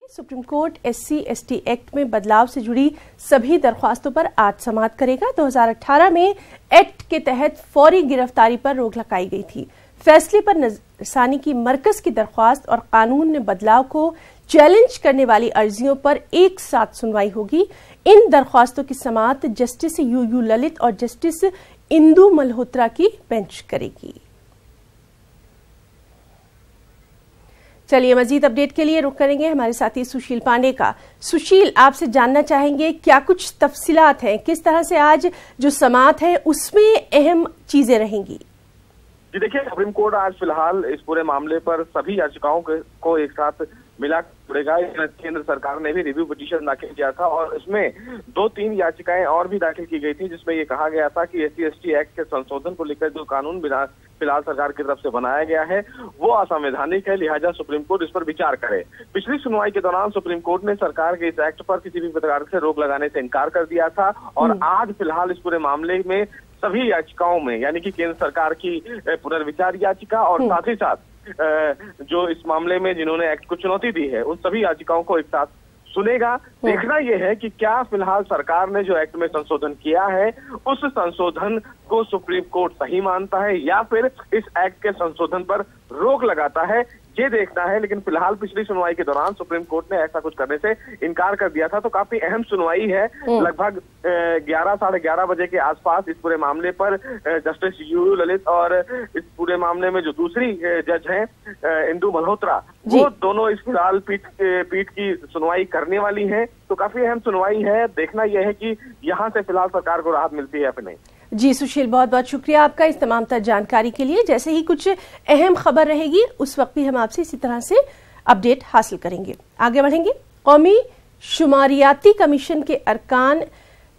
Supreme court SC/ST act में बदलाव से जुड़ी सभी दरख्वास्तों पर आज समाअत करेगा। 2018 में एक्ट के तहत फौरी गिरफ्तारी पर रोक लगाई गई थी। फैसले पर नजरसानी की मरकज की दरख्वास्त और कानून में बदलाव को चैलेंज करने वाली अर्जियों पर एक साथ सुनवाई होगी। इन दरख्वास्तों की समाअत जस्टिस UU ललित और जस्टिस इंदु मल्होत्रा की बेंच करेगी। चलिए मजीद अपडेट के लिए रुख करेंगे हमारे साथी सुशील पांडे का। सुशील, आपसे जानना चाहेंगे क्या कुछ तफसीलात हैं, किस तरह से आज जो समाअत है उसमें अहम चीजें रहेंगी? जी देखिए, सुप्रीम कोर्ट आज फिलहाल इस पूरे मामले पर सभी याचिकाओं को एक साथ मिला पड़ेगा। केंद्र सरकार ने भी रिव्यू पिटीशन दाखिल किया था और इसमें 2-3 याचिकाएं और भी दाखिल की गई थी, जिसमें ये कहा गया था कि SC/ST एक्ट के संशोधन को लेकर जो कानून फिलहाल सरकार की तरफ से बनाया गया है वो असंवैधानिक है, लिहाजा सुप्रीम कोर्ट इस पर विचार करे। पिछली सुनवाई के दौरान सुप्रीम कोर्ट ने सरकार के इस एक्ट पर किसी भी प्रकार से रोक लगाने से इनकार कर दिया था और आज फिलहाल इस पूरे मामले में सभी याचिकाओं में यानी कि केंद्र सरकार की पुनर्विचार याचिका और साथ ही साथ जो इस मामले में जिन्होंने एक्ट को चुनौती दी है उन सभी याचिकाओं को एक साथ सुनेगा। देखना यह है कि क्या फिलहाल सरकार ने जो एक्ट में संशोधन किया है उस संशोधन को सुप्रीम कोर्ट सही मानता है या फिर इस एक्ट के संशोधन पर रोक लगाता है, ये देखना है। लेकिन फिलहाल पिछली सुनवाई के दौरान सुप्रीम कोर्ट ने ऐसा कुछ करने से इनकार कर दिया था, तो काफी अहम सुनवाई है। लगभग 11 साढ़े 11 बजे के आसपास इस पूरे मामले पर जस्टिस UU ललित और इस पूरे मामले में जो दूसरी जज हैं इंदु मल्होत्रा, वो दोनों इस फिलहाल पीठ की सुनवाई करने वाली हैं। तो काफी अहम सुनवाई है। देखना यह है कि यहाँ से फिलहाल सरकार को राहत मिलती है या फिर नहीं। जी सुशील, बहुत बहुत शुक्रिया आपका इस तमाम तर जानकारी के लिए। जैसे ही कुछ अहम खबर रहेगी उस वक्त भी हम आपसे इसी तरह से अपडेट हासिल करेंगे। आगे बढ़ेंगे। कौमी शुमारियाती कमीशन के अरकान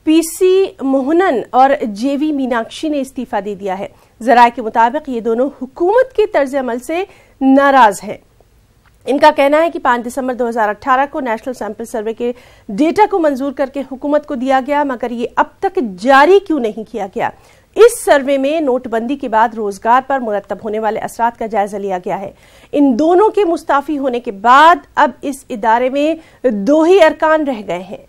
PC मोहनन और JV मीनाक्षी ने इस्तीफा दे दिया है। जराये के मुताबिक ये दोनों हुकूमत के तर्ज अमल से नाराज हैं। इनका कहना है कि 5 दिसंबर 2018 को नेशनल सैंपल सर्वे के डेटा को मंजूर करके हुकूमत को दिया गया, मगर ये अब तक जारी क्यों नहीं किया गया। इस सर्वे में नोटबंदी के बाद रोजगार पर मुरतब होने वाले असरात का जायजा लिया गया है। इन दोनों के मुस्ताफी होने के बाद अब इस इदारे में 2 ही अरकान रह गए हैं।